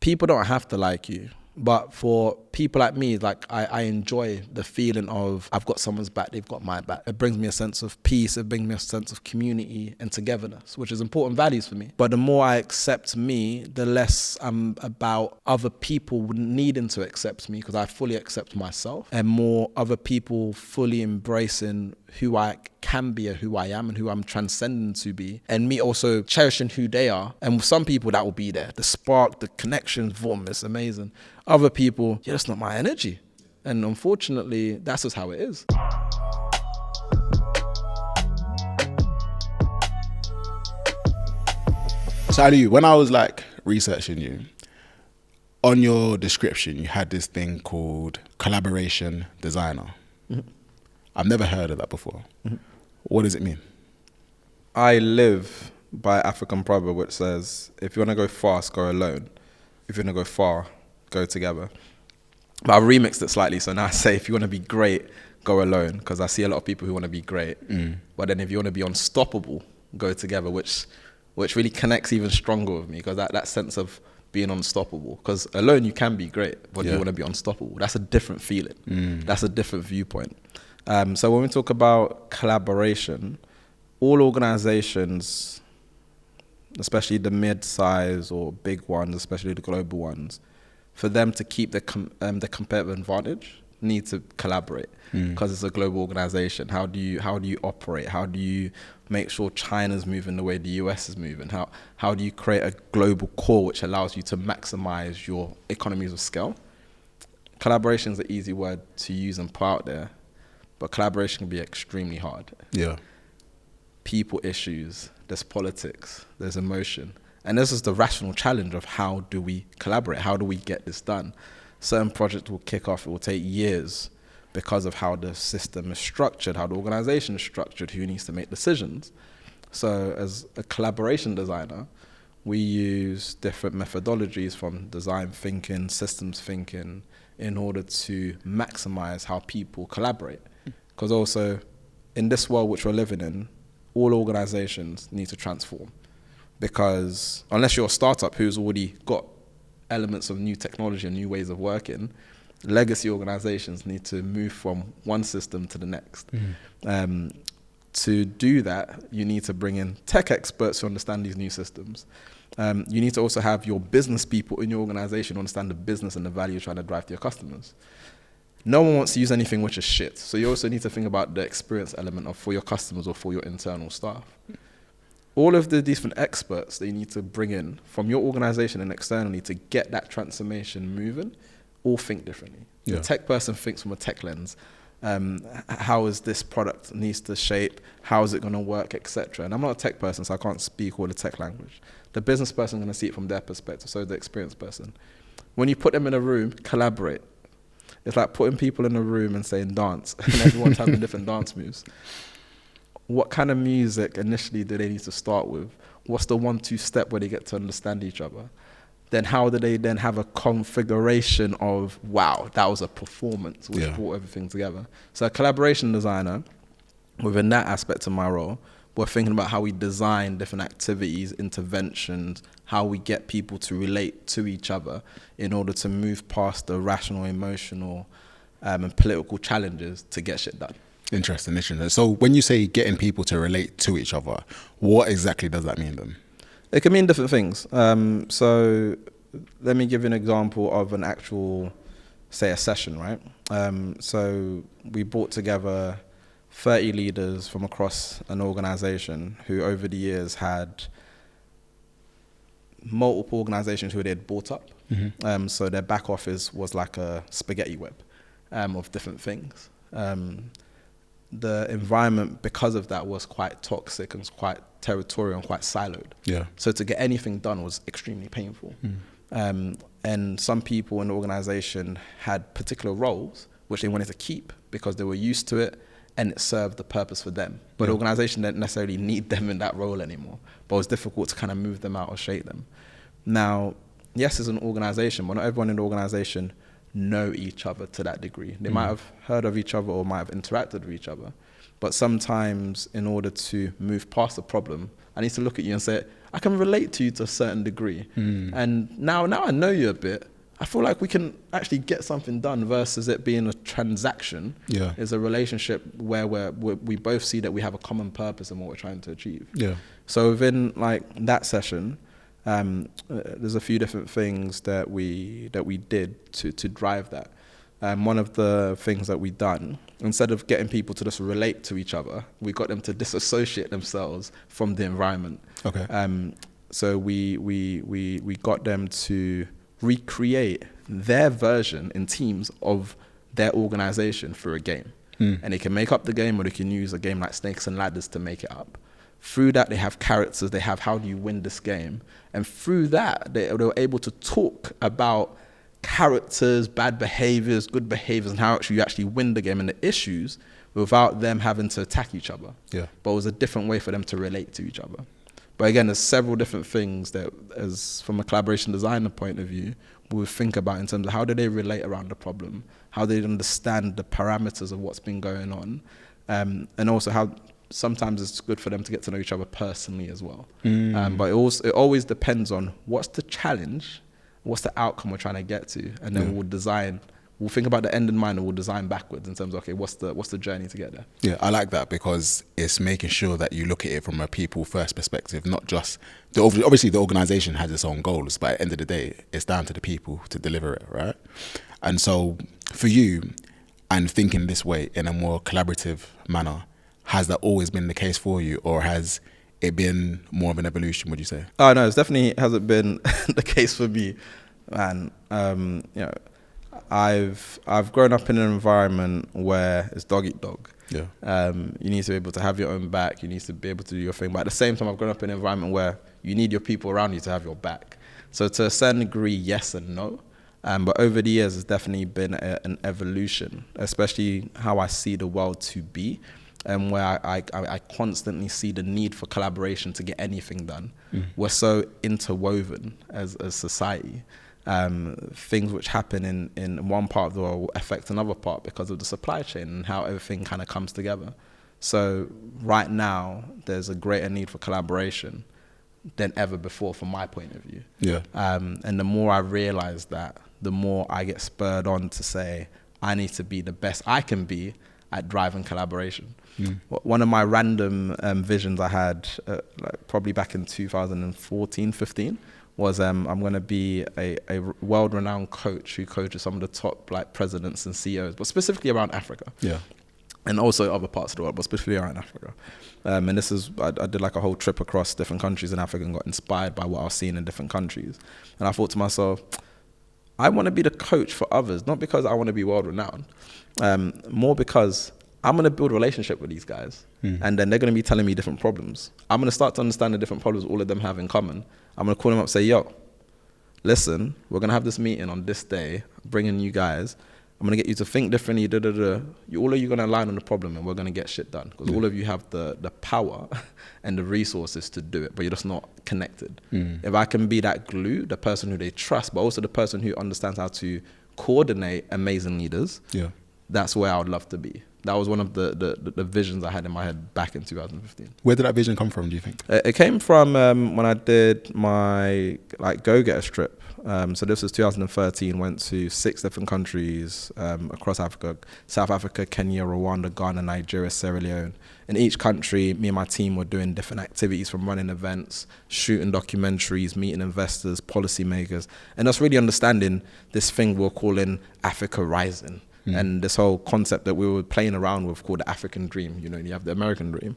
people don't have to like you. But for people like me, like I enjoy the feeling of I've got someone's back, they've got my back. It brings me a sense of peace. It brings me a sense of community and togetherness, which is important values for me. But the more I accept me, the less I'm about other people needing to accept me, because I fully accept myself, and more other people fully embracing who I can be and who I am and who I'm transcending to be, and me also cherishing who they are. And with some people that will be there, the spark, the connections, boom, it's amazing. Other people, yeah, that's not my energy. And unfortunately, that's just how it is. So Alieu, when I was like researching you, on your description, you had this thing called collaboration designer. Mm-hmm. I've never heard of that before. Mm-hmm. What does it mean? I live by African proverb which says, if you want to go fast, go alone. If you want to go far, go together. But I've remixed it slightly, so now I say if you want to be great, go alone, because I see a lot of people who want to be great. But then if you want to be unstoppable, go together, which really connects even stronger with me, because that sense of being unstoppable, because alone you can be great, but you want to be unstoppable. That's a different feeling. That's a different viewpoint. So when we talk about collaboration, all organizations, especially the mid-size or big ones, especially the global ones, for them to keep the competitive advantage, need to collaborate, because it's a global organization. How do you operate? How do you make sure China's moving the way the US is moving? How do you create a global core which allows you to maximize your economies of scale? Collaboration is an easy word to use and put out there, but collaboration can be extremely hard. Yeah. People issues, there's politics, there's emotion. And this is the rational challenge of how do we collaborate? How do we get this done? Certain projects will kick off, it will take years because of how the system is structured, how the organization is structured, who needs to make decisions. So as a collaboration designer, we use different methodologies from design thinking, systems thinking, in order to maximize how people collaborate. Because also, in this world which we're living in, all organizations need to transform. Because unless you're a startup who's already got elements of new technology and new ways of working, legacy organizations need to move from one system to the next. To do that, you need to bring in tech experts who understand these new systems. You need to also have your business people in your organization who understand the business and the value you're trying to drive to your customers. No one wants to use anything which is shit. So you also need to think about the experience element for your customers or for your internal staff. All of the different experts that you need to bring in from your organization and externally to get that transformation moving, all think differently. Yeah. The tech person thinks from a tech lens. How is this product needs to shape? How is it going to work, etc. And I'm not a tech person, so I can't speak all the tech language. The business person is going to see it from their perspective, so the experienced person. When you put them in a room, collaborate. It's like putting people in a room and saying dance, and everyone's having different dance moves. What kind of music initially do they need to start with? What's the 1-2 step where they get to understand each other? Then how do they then have a configuration of, wow, that was a performance which brought everything together? So a collaboration designer, within that aspect of my role, we're thinking about how we design different activities, interventions, how we get people to relate to each other in order to move past the rational, emotional, and political challenges to get shit done. Interesting. So when you say getting people to relate to each other, what exactly does that mean then? It can mean different things. So let me give you an example of an actual, say, a session, right? So we brought together 30 leaders from across an organization who over the years had multiple organizations who they had bought up. So their back office was like a spaghetti web of different things. The environment, because of that, was quite toxic and quite territorial and quite siloed. Yeah. So to get anything done was extremely painful. And some people in the organization had particular roles which they wanted to keep because they were used to it and it served the purpose for them. But the organization didn't necessarily need them in that role anymore. But it was difficult to kind of move them out or shake them. Now, yes, it's an organization, but not everyone in the organization know each other to that degree. They might have heard of each other or might have interacted with each other. But sometimes in order to move past the problem, I need to look at you and say, I can relate to you to a certain degree. And now I know you a bit. I feel like we can actually get something done versus it being a transaction. Yeah. It's a relationship where we both see that we have a common purpose in what we're trying to achieve. Yeah. So within like that session, there's a few different things that we did to drive that. One of the things that we done, instead of getting people to just relate to each other, we got them to disassociate themselves from the environment. Okay. So we got them to recreate their version in teams of their organization through a game. And they can make up the game, or they can use a game like Snakes and Ladders to make it up. Through that, they have characters, they have how do you win this game. And through that, they were able to talk about characters, bad behaviors, good behaviors, and how you actually win the game and the issues without them having to attack each other. Yeah. But it was a different way for them to relate to each other. But again, there's several different things that, as from a collaboration designer point of view, we would think about in terms of how do they relate around the problem, how they understand the parameters of what's been going on, and also how sometimes it's good for them to get to know each other personally as well. But it always depends on what's the challenge, what's the outcome we're trying to get to, and then we'll think about the end in mind and we'll design backwards in terms of, okay, what's the journey to get there? Yeah, I like that because it's making sure that you look at it from a people first perspective, not just obviously the organization has its own goals, but at the end of the day, it's down to the people to deliver it, right? And so for you, and thinking this way in a more collaborative manner, has that always been the case for you, or has it been more of an evolution, would you say? Oh no, it's definitely hasn't been the case for me, man. You know, I've grown up in an environment where it's dog eat dog. Yeah. You need to be able to have your own back. You need to be able to do your thing. But at the same time, I've grown up in an environment where you need your people around you to have your back. So to a certain degree, yes and no. But over the years, it's definitely been an evolution, especially how I see the world to be, and where I constantly see the need for collaboration to get anything done. We're so interwoven as a society. Things which happen in one part of the world will affect another part because of the supply chain and how everything kind of comes together. So right now, there's a greater need for collaboration than ever before from my point of view. Yeah. And the more I realize that, the more I get spurred on to say, I need to be the best I can be at driving collaboration. One of my random visions I had, like probably back in 2014, 15, was I'm going to be a world-renowned coach who coaches some of the top like presidents and CEOs, but specifically around Africa. Yeah. And also other parts of the world, but specifically around Africa. And this is, I did like a whole trip across different countries in Africa and got inspired by what I was seeing in different countries. And I thought to myself, I want to be the coach for others, not because I want to be world-renowned, more because I'm going to build a relationship with these guys. And then they're going to be telling me different problems. I'm going to start to understand the different problems all of them have in common. I'm going to call them up and say, yo, listen, we're going to have this meeting on this day, bringing you guys. I'm going to get you to think differently. All of you are going to align on the problem and we're going to get shit done. Because all of you have the power and the resources to do it, but you're just not connected. If I can be that glue, the person who they trust, but also the person who understands how to coordinate amazing leaders, that's where I would love to be. That was one of the visions I had in my head back in 2015. Where did that vision come from, do you think? It came from when I did my go-getter trip. So this was 2013, went to 6 different countries across Africa: South Africa, Kenya, Rwanda, Ghana, Nigeria, Sierra Leone. In each country, me and my team were doing different activities, from running events, shooting documentaries, meeting investors, policymakers, and just really understanding this thing we're calling Africa Rising. And this whole concept that we were playing around with called the African dream. You know, you have the American dream.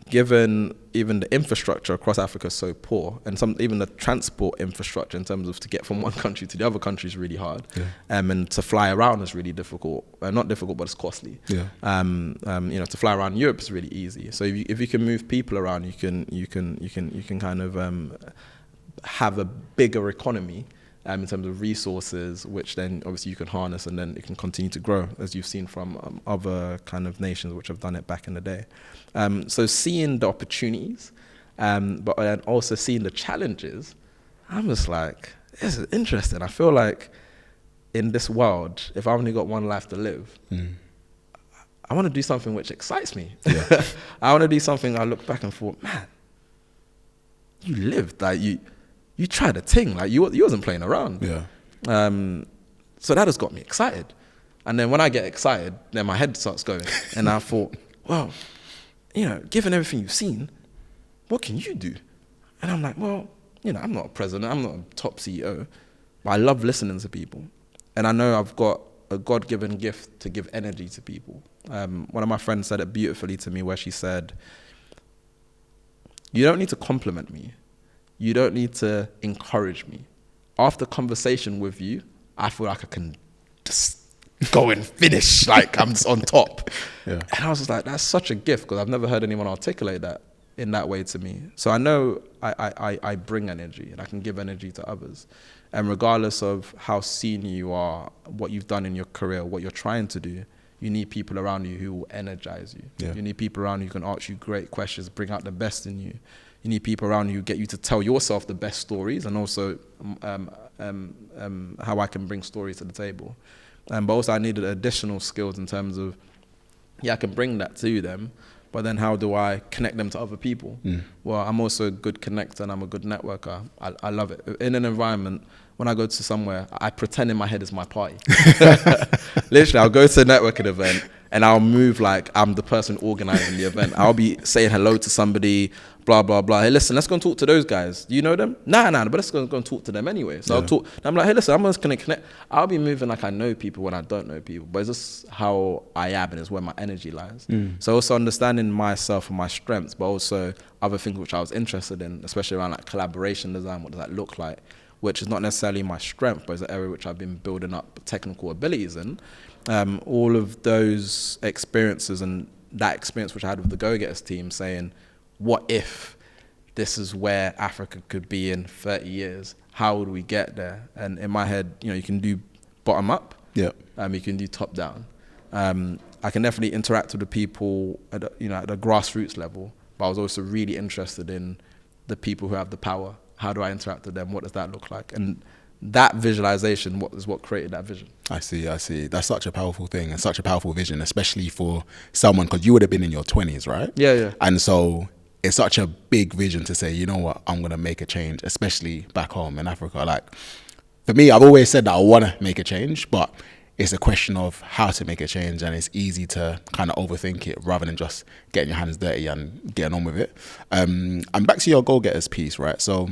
Given even the infrastructure across Africa is so poor, and even the transport infrastructure in terms of to get from one country to the other country is really hard. And to fly around is really difficult. Not difficult, but it's costly. You know, to fly around Europe is really easy. So if you can move people around, you can kind of have a bigger economy. In terms of resources, which then obviously you can harness, and then it can continue to grow, as you've seen from other kind of nations which have done it back in the day. So seeing the opportunities, but then also seeing the challenges, I'm just like, this is interesting. I feel like in this world, if I've only got one life to live, I want to do something which excites me. Yeah. I want to do something I look back and thought, man, you lived, like you tried a thing, like you wasn't playing around. Yeah. So that has got me excited. And then when I get excited, then my head starts going. And I thought, well, you know, given everything you've seen, what can you do? And I'm like, well, you know, I'm not a president, I'm not a top CEO, but I love listening to people. And I know I've got a God-given gift to give energy to people. One of my friends said it beautifully to me, where she said, you don't need to compliment me. You don't need to encourage me. After conversation with you, I feel like I can just go and finish, like I'm just on top. Yeah. And I was just like, that's such a gift, because I've never heard anyone articulate that in that way to me. So I know I bring energy, and I can give energy to others. And regardless of how senior you are, what you've done in your career, what you're trying to do, you need people around you who will energize you. Yeah. You need people around you who can ask you great questions, bring out the best in you. You need people around you who get you to tell yourself the best stories, and also how I can bring stories to the table. But also I needed additional skills in terms of, I can bring that to them, but then how do I connect them to other people? Well, I'm also a good connector, and I'm a good networker. I love it. In an environment, when I go to somewhere, I pretend in my head it's my party. Literally, I'll go to a networking event and I'll move like I'm the person organizing the event. I'll be saying hello to somebody, blah, blah, blah. Hey, listen, let's go and talk to those guys. Do you know them? Nah, but let's go and talk to them anyway. So I'll talk. And I'm like, hey, listen, I'm just going to connect. I'll be moving like I know people when I don't know people. But it's just how I am, and it's where my energy lies. So also understanding myself and my strengths, but also other things which I was interested in, especially around like collaboration design. What does that look like? Which is not necessarily my strength, but it's an area which I've been building up technical abilities in. All of those experiences, and that experience which I had with the Go-Getters team, saying, what if this is where Africa could be in 30 years? How would we get there? And in my head, you know, you can do bottom up. Yeah. You can do top down. I can definitely interact with the people at the grassroots level, but I was also really interested in the people who have the power. How do I interact with them? What does that look like? And that visualization is what created that vision. I see. That's such a powerful thing and such a powerful vision, especially for someone, because you would have been in your 20s, right? Yeah. And so it's such a big vision to say, you know what, I'm going to make a change, especially back home in Africa. Like, for me, I've always said that I want to make a change, but it's a question of how to make a change, and it's easy to kind of overthink it rather than just getting your hands dirty and getting on with it. And back to your goal-getters piece, right? So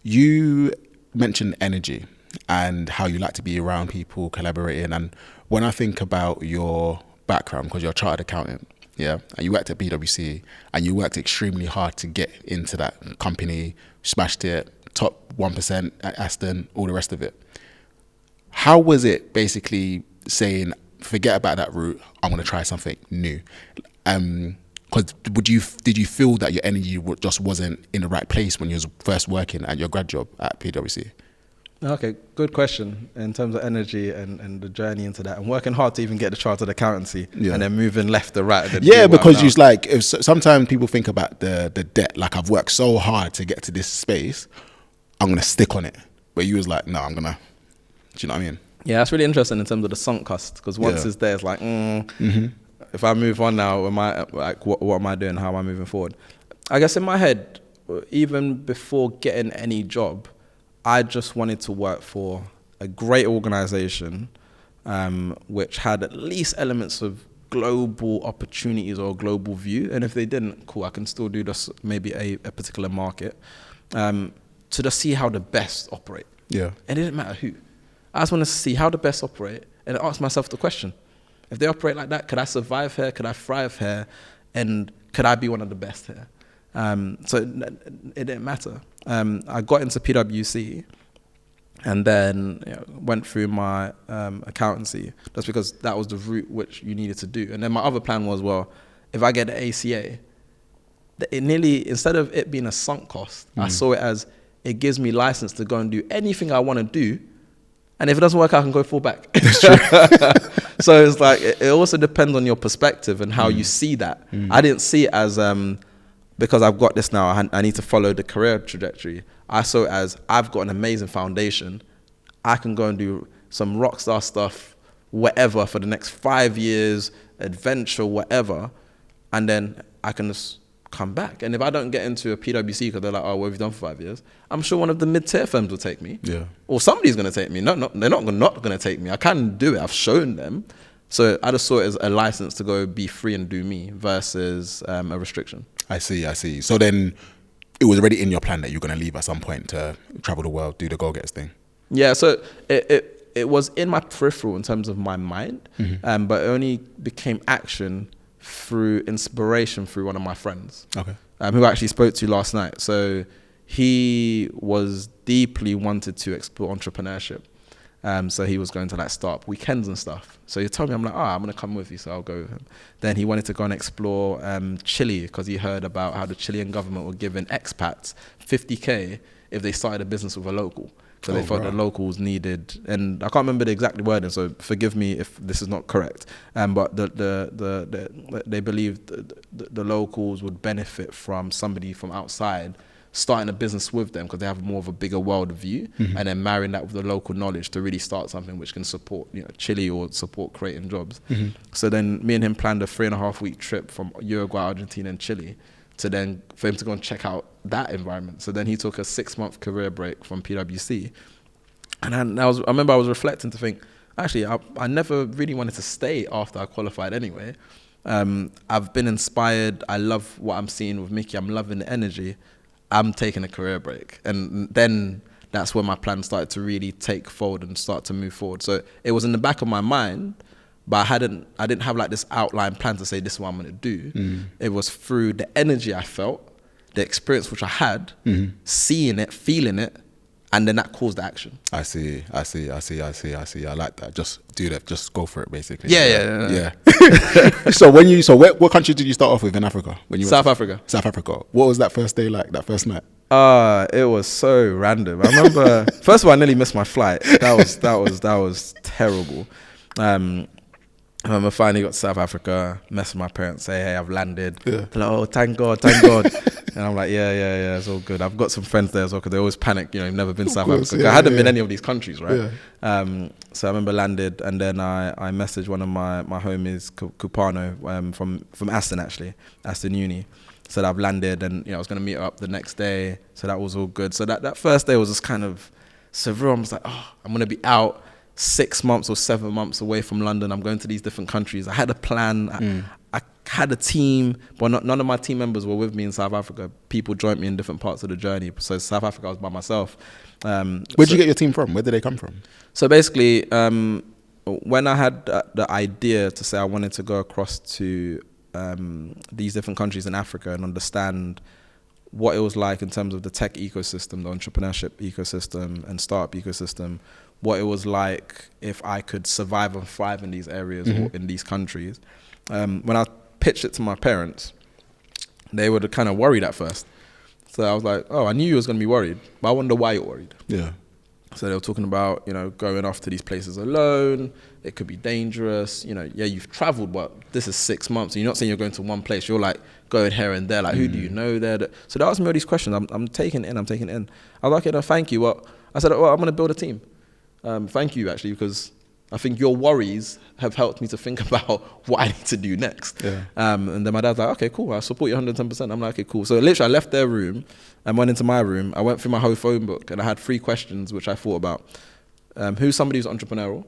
you mentioned energy and how you like to be around people, collaborating. And when I think about your background, because you're a chartered accountant, yeah, and you worked at PwC, and you worked extremely hard to get into that company, smashed it, top 1% at Aston, all the rest of it. How was it basically saying, forget about that route, I'm going to try something new? Because did you feel that your energy just wasn't in the right place when you was first working at your grad job at PwC? Okay, good question in terms of energy and the journey into that, and working hard to even get the chartered accountancy, and then moving left to right. Because you like, if sometimes people think about the debt, like, I've worked so hard to get to this space, I'm going to stick on it. But you was like, no, I'm going to, do you know what I mean? Yeah, that's really interesting in terms of the sunk cost, because once it's there, it's like, if I move on now, what am I doing? How am I moving forward? I guess in my head, even before getting any job, I just wanted to work for a great organization, which had at least elements of global opportunities or a global view. And if they didn't, cool, I can still do this, maybe a particular market, to just see how the best operate. Yeah. And it didn't matter who. I just wanted to see how the best operate and ask myself the question. If they operate like that, could I survive here? Could I thrive here? And could I be one of the best here? So it didn't matter. I got into PwC and then went through my accountancy, just because that was the route which you needed to do. And then my other plan was, well, if I get the ACA, it nearly, instead of it being a sunk cost, I saw it as, it gives me license to go and do anything I want to do. And if it doesn't work out, I can go fall back. So it's like, it also depends on your perspective and how you see that. I didn't see it as, because I've got this now, I need to follow the career trajectory. I saw it as, I've got an amazing foundation. I can go and do some rock star stuff, whatever, for the next 5 years, adventure, whatever, and then I can just come back. And if I don't get into a PwC because they're like, oh, what have you done for 5 years? I'm sure one of the mid-tier firms will take me. Yeah. Or somebody's going to take me. No, they're not going to take me. I can do it. I've shown them. So I just saw it as a license to go be free and do me versus a restriction. I see. So then it was already in your plan that you're going to leave at some point to travel the world, do the go-getters thing. Yeah, so it was in my peripheral in terms of my mind, but it only became action through inspiration through one of my friends, who I actually spoke to last night. So he was deeply wanted to explore entrepreneurship. So he was going to like start up weekends and stuff. So he told me, I'm like, I'm going to come with you. So I'll go with him. Then he wanted to go and explore Chile because he heard about how the Chilean government were giving expats 50K if they started a business with a local. So they thought the locals needed, and I can't remember the exact wording, so forgive me if this is not correct. But they believed the locals would benefit from somebody from outside starting a business with them because they have more of a bigger world view, and then marrying that with the local knowledge to really start something which can support, Chile or support creating jobs. So then me and him planned a 3.5-week trip from Uruguay, Argentina, and Chile to then for him to go and check out that environment. So then he took a 6-month career break from PwC, and I remember I was reflecting to think, actually, I never really wanted to stay after I qualified anyway. I've been inspired. I love what I'm seeing with Mickey. I'm loving the energy. I'm taking a career break. And then that's when my plan started to really take forward and start to move forward. So it was in the back of my mind, but I didn't have like this outline plan to say this is what I'm going to do. It was through the energy I felt, the experience which I had, seeing it, feeling it, and then that caused the action. I see. I like that. Just do that. Just go for it, basically. Yeah. So what country did you start off with in Africa? South Africa. South Africa. What was that first day like? That first night? It was so random. I remember first of all, I nearly missed my flight. That was terrible. I remember finally got to South Africa, messaged my parents, say, hey, I've landed. They're like, oh, thank God. And I'm like, yeah, it's all good. I've got some friends there as well because they always panic, you've never been to South Africa. I hadn't been any of these countries, right? Yeah. So I remember landed, and then I messaged one of my homies, Kupano, from Aston actually, Aston Uni. Said I've landed, and I was going to meet her up the next day. So that was all good. So that first day was just kind of surreal. I was like, I'm going to be out 6 months or 7 months away from London. I'm going to these different countries. I had a plan. I had a team, but none of my team members were with me in South Africa. People joined me in different parts of the journey. So South Africa, I was by myself. Where'd you get your team from? Where did they come from? So basically, when I had the idea to say I wanted to go across to these different countries in Africa and understand what it was like in terms of the tech ecosystem, the entrepreneurship ecosystem and startup ecosystem, what it was like if I could survive and thrive in these areas or in these countries. When I pitched it to my parents, they were kind of worried at first. So I was like, I knew you was going to be worried, but I wonder why you're worried. Yeah. So they were talking about, going off to these places alone. It could be dangerous. You've traveled, but this is 6 months. And you're not saying you're going to one place. You're like going here and there. Like, who do you know there? So they asked me all these questions. I'm taking it in. I was like, no, thank you. Well, I said, I'm going to build a team. Thank you, actually, because I think your worries have helped me to think about what I need to do next. Yeah. And then my dad's like, okay, cool. I support you 110%. I'm like, okay, cool. So literally I left their room and went into my room. I went through my whole phone book and I had 3 questions which I thought about. Who's somebody who's entrepreneurial?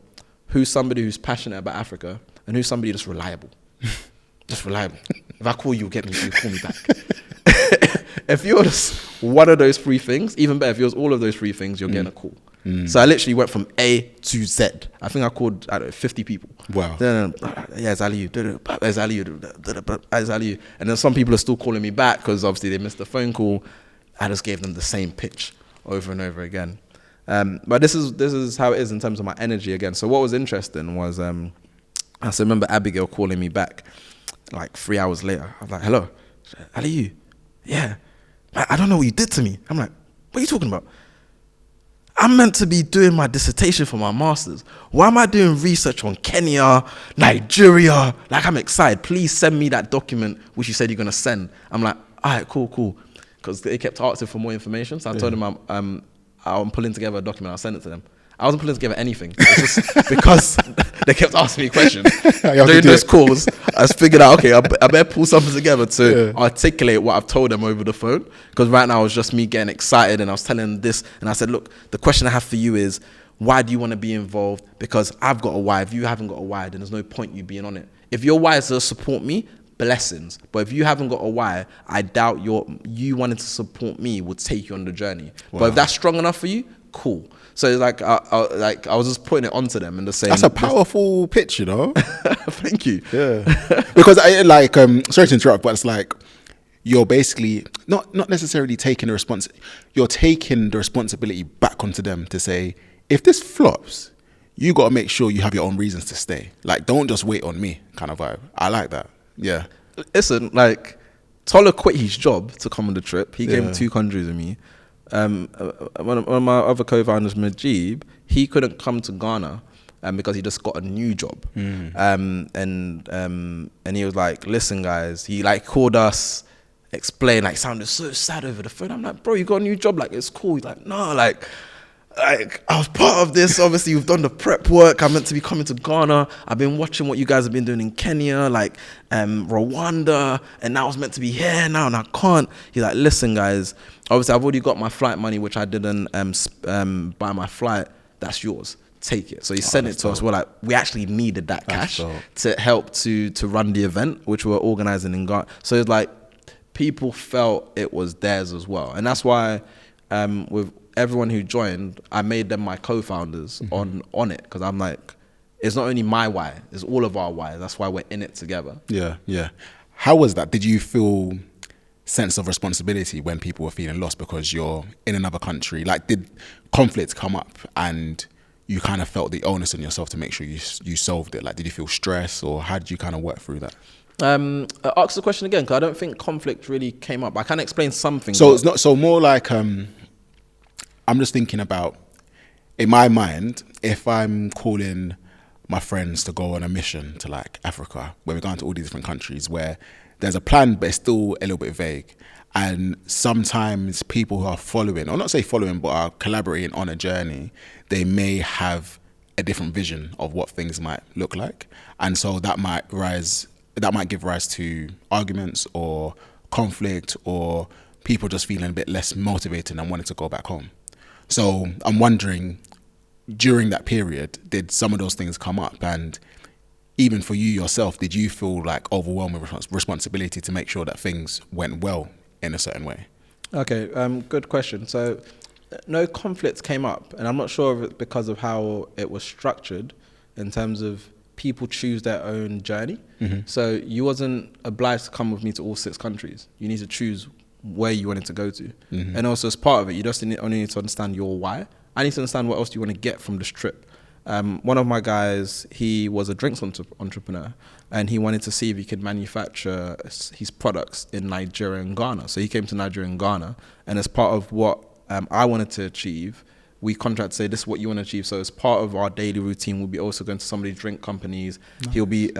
Who's somebody who's passionate about Africa? And who's somebody that's reliable? Just reliable. If I call you, you call me back. If you're just one of those 3 things, even better, if you're all of those 3 things, you're getting a call. So I literally went from A to Z. I think I called 50 people. Wow. Then, it's Alieu. It's Alieu. It's Alieu. And then some people are still calling me back because obviously they missed the phone call. I just gave them the same pitch over and over again. But this is how it is in terms of my energy again. So what was interesting was I still remember Abigail calling me back like 3 hours later. I was like, hello, Alieu. Yeah. I don't know what you did to me. I'm like, what are you talking about? I'm meant to be doing my dissertation for my master's. Why am I doing research on Kenya, Nigeria? Like, I'm excited. Please send me that document which you said you're going to send. I'm like, all right, cool. Because they kept asking for more information. So I told them I'm pulling together a document. I'll send it to them. I wasn't putting together anything. It's just because they kept asking me questions. to During do those it. calls, I just figured out, okay, I better pull something together to articulate what I've told them over the phone. Because right now it was just me getting excited, and I was telling them this, and I said, look, the question I have for you is, why do you want to be involved? Because I've got a why. If you haven't got a why, then there's no point you being on it. If your why is to support me, blessings. But if you haven't got a why, I doubt you wanting to support me would take you on the journey. Wow. But if that's strong enough for you, cool. So it's like I was just putting it onto them and the same. That's a powerful pitch, you know. Thank you. Yeah, because I like sorry to interrupt, but it's like you're basically not necessarily taking the you're taking the responsibility back onto them to say, if this flops, you got to make sure you have your own reasons to stay. Like, don't just wait on me kind of vibe. I like that. Yeah. Listen, like, Tola quit his job to come on the trip. He came 2 countries with me. One of my other co-founders, Majib, he couldn't come to Ghana because he just got a new job. And he was like, listen, guys, he like called us, explained, like sounded so sad over the phone. I'm like, bro, you got a new job, like it's cool. He's like, no, like I was part of this. Obviously, you've done the prep work. I'm meant to be coming to Ghana. I've been watching what you guys have been doing in Kenya, like Rwanda, and now I was meant to be here now, and I can't. He's like, listen, guys. Obviously, I've already got my flight money, which I didn't buy my flight. That's yours. Take it. So he sent it to us. We're like, we actually needed that cash to help to run the event, which we're organizing in Ghana. So it's like people felt it was theirs as well, and that's why with everyone who joined, I made them my co-founders on it, because I'm like, it's not only my why, it's all of our why. That's why we're in it together. Yeah. How was that? Did you feel sense of responsibility when people were feeling lost because you're in another country? Like, did conflict come up and you kind of felt the onus on yourself to make sure you solved it? Like, did you feel stress, or how did you kind of work through that? Ask the question again, because I don't think conflict really came up. I can explain something. So it's not so more like I'm just thinking about, in my mind, if I'm calling my friends to go on a mission to like Africa, where we're going to all these different countries where there's a plan, but it's still a little bit vague. And sometimes people who are following, or not say following, but are collaborating on a journey, they may have a different vision of what things might look like. And so that might give rise to arguments or conflict, or people just feeling a bit less motivated and wanting to go back home. So I'm wondering, during that period, did some of those things come up? And even for you yourself, did you feel like overwhelmed with responsibility to make sure that things went well in a certain way? Okay, good question. So no conflicts came up, and I'm not sure if it's because of how it was structured in terms of people choose their own journey. So you wasn't obliged to come with me to all 6 countries. You need to choose where you wanted to go to. And also, as part of it, you just only need to understand your why. I need to understand what else do you want to get from this trip. One of my guys, he was a drinks entrepreneur, and he wanted to see if he could manufacture his products in Nigeria and Ghana. So he came to Nigeria and Ghana, and as part of what I wanted to achieve, we contract to say, this is what you want to achieve. So as part of our daily routine, we'll be also going to some of these drink companies. Nice. He'll be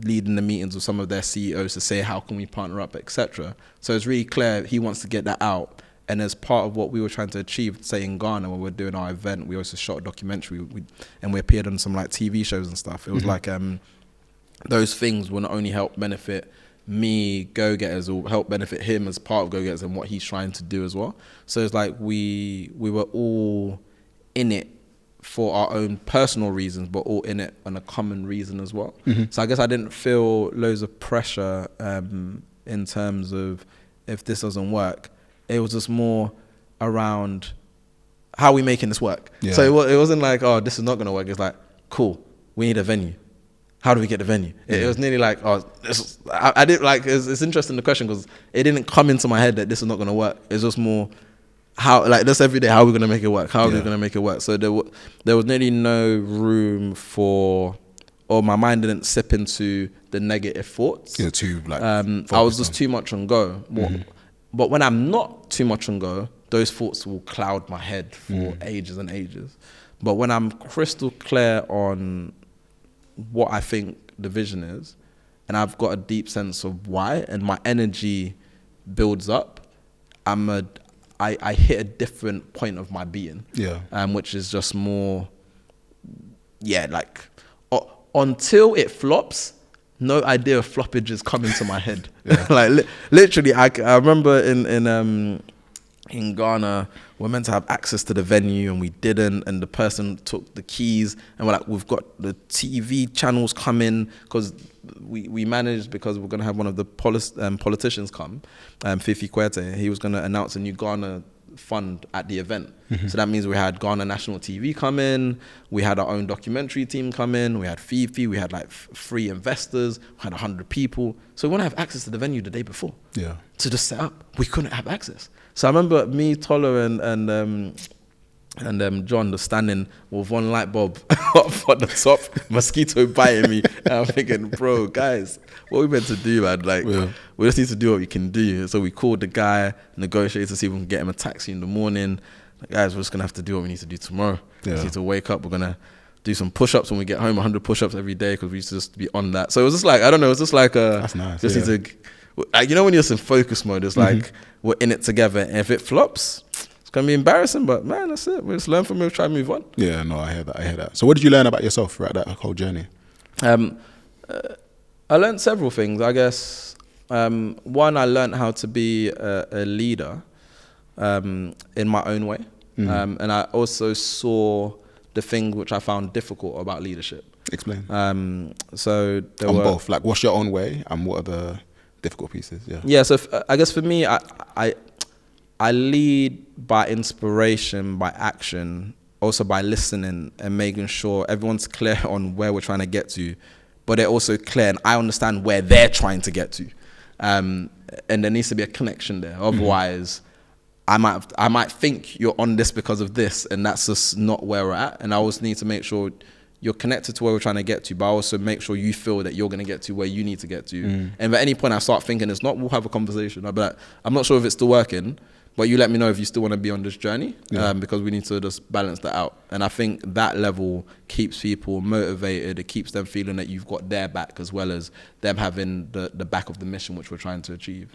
leading the meetings with some of their CEOs to say, how can we partner up, etc. So it's really clear he wants to get that out. And as part of what we were trying to achieve, say in Ghana, when we're doing our event, we also shot a documentary, and we appeared on some like TV shows and stuff. It was like those things will not only help benefit me, go-getters, or help benefit him as part of go-getters and what he's trying to do as well. So it's like we were all in it for our own personal reasons, but all in it on a common reason as well. So I guess I didn't feel loads of pressure in terms of if this doesn't work. It was just more around how are we making this work. Yeah. So it wasn't like, oh, this is not going to work. It's like, cool, we need a venue. How do we get the venue? It was nearly like, oh, I didn't like, it's interesting the question, because it didn't come into my head that this is not going to work. It's just more, how, like, just every day, how are we going to make it work? How are we going to make it work? So there was nearly no room for, or my mind didn't sip into the negative thoughts. Yeah, too like. I was just too much on go. But when I'm not too much on go, those thoughts will cloud my head for ages and ages. But when I'm crystal clear on what I think the vision is, and I've got a deep sense of why, and my energy builds up, I hit a different point of my being, which is just more yeah, like until it flops, no idea of floppage is coming to my head. Like literally, I remember in Ghana, we're meant to have access to the venue and we didn't, and the person took the keys and we're like, we've got the TV channels coming, because we managed, because we're going to have one of the politicians come, Fifi Kwete. He was going to announce a new Ghana fund at the event. So that means we had Ghana National TV come in, we had our own documentary team come in, we had Fifi, we had like free investors, we had 100 people. So we want to have access to the venue the day before. Yeah. To just set up. We couldn't have access. So I remember me, Toller, and John was standing with one light bulb up on the top, mosquito biting me. And I'm thinking, bro, guys, what are we meant to do, man? Like, we just need to do what we can do. So we called the guy, negotiated to see if we can get him a taxi in the morning. Like, guys, we're just going to have to do what we need to do tomorrow. We need to wake up. We're going to do some push-ups when we get home, 100 push-ups every day, because we used to just be on that. So it was just like, I don't know, it was just like that's nice. Just need to, you know, when you're just in focus mode, it's like we're in it together. And if it flops, it's going to be embarrassing, but man, that's it. We just learn from it, we'll try and move on. Yeah, no, I hear that. So what did you learn about yourself throughout that whole journey? I learned several things, I guess. One, I learned how to be a leader in my own way. And I also saw the things which I found difficult about leadership. Explain. So there on were both, like what's your own way and what are the difficult pieces? Yeah, so I guess for me, I lead by inspiration, by action, also by listening and making sure everyone's clear on where we're trying to get to, but they're also clear and I understand where they're trying to get to. And there needs to be a connection there. Otherwise, I might think you're on this because of this, and that's just not where we're at. And I always need to make sure you're connected to where we're trying to get to, but I also make sure you feel that you're going to get to where you need to get to. And at any point I start thinking it's not, we'll have a conversation. I'll be like, I'm not sure if it's still working, but you let me know if you still want to be on this journey, because we need to just balance that out. And I think that level keeps people motivated. It keeps them feeling that you've got their back, as well as them having the back of the mission which we're trying to achieve.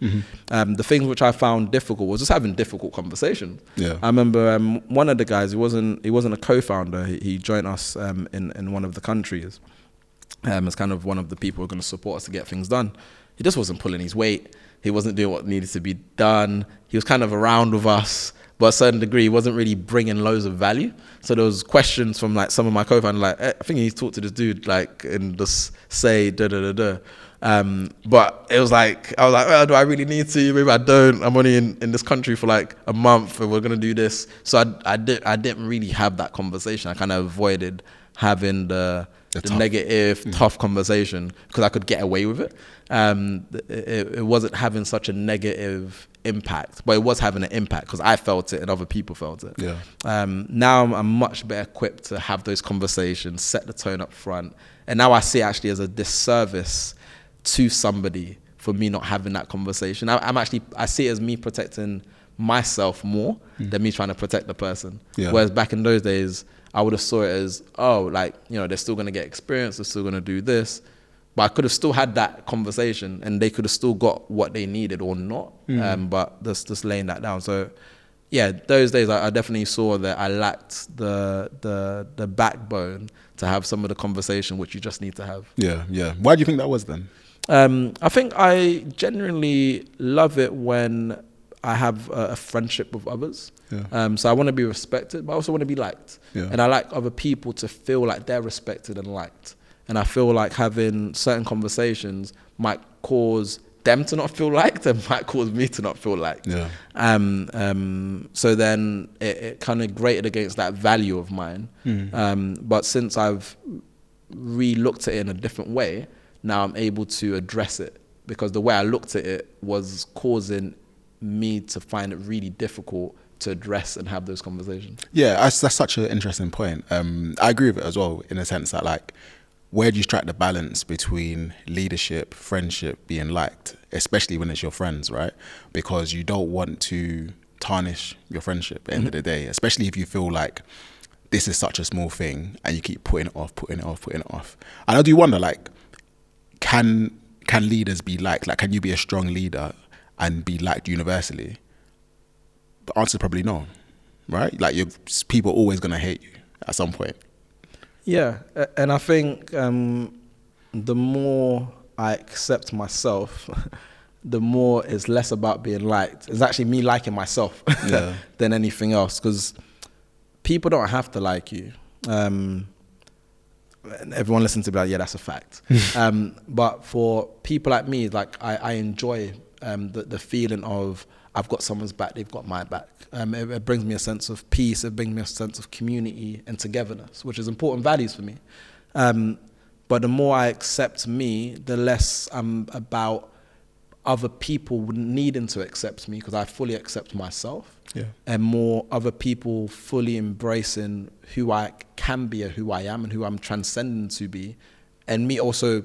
The things which I found difficult was just having difficult conversations. I remember one of the guys, he wasn't a co-founder. He joined us in one of the countries as kind of one of the people who are going to support us to get things done. He just wasn't pulling his weight. He wasn't doing what needed to be done. He was kind of around with us, but to a certain degree, he wasn't really bringing loads of value. So there was questions from like some of my co-founders, like, hey, I think you need to talk to this dude, like, and just say da-da-da-da. But it was like, I was like, well, do I really need to? Maybe I don't. I'm only in this country for like a month and we're going to do this. So I didn't really have that conversation. I kind of avoided having the negative, tough conversation, because I could get away with it. It wasn't having such a negative impact, but it was having an impact because I felt it and other people felt it. Now I'm much better equipped to have those conversations, set the tone up front. And now I see it actually as a disservice to somebody for me not having that conversation. I see it as me protecting myself more than me trying to protect the person. Whereas back in those days, I would have saw it as, oh, like, you know, they're still going to get experience, they're still going to do this. But I could have still had that conversation and they could have still got what they needed or not. But just laying that down. So, yeah, those days I definitely saw that I lacked the backbone to have some of the conversation which you just need to have. Why do you think that was then? I think I genuinely love it when I have a friendship with others. So I want to be respected, but I also want to be liked. And I like other people to feel like they're respected and liked. And I feel like having certain conversations might cause them to not feel liked and might cause me to not feel liked. So then it kind of grated against that value of mine. But since I've re-looked at it in a different way, now I'm able to address it, because the way I looked at it was causing me to find it really difficult to address and have those conversations. That's such an interesting point. I agree with it as well, in a sense that, like, where do you strike the balance between leadership, friendship, being liked, especially when it's your friends, right? Because you don't want to tarnish your friendship at the end of the day, especially if you feel like this is such a small thing and you keep putting it off. And I do wonder, like, can leaders be liked? Like, can you be a strong leader and be liked universally? The answer is probably no, right? Like, people are always going to hate you at some point. Yeah, and I think the more I accept myself, the more it's less about being liked. It's actually me liking myself than anything else, because people don't have to like you. And everyone listens to me like, yeah, that's a fact. But for people like me, like I enjoy the feeling of I've got someone's back, they've got my back. It brings me a sense of peace, it brings me a sense of community and togetherness, which is important values for me. But the more I accept me, the less I'm about other people needing to accept me, because I fully accept myself. And more other people fully embracing who I can be, or who I am, and who I'm transcending to be, and me also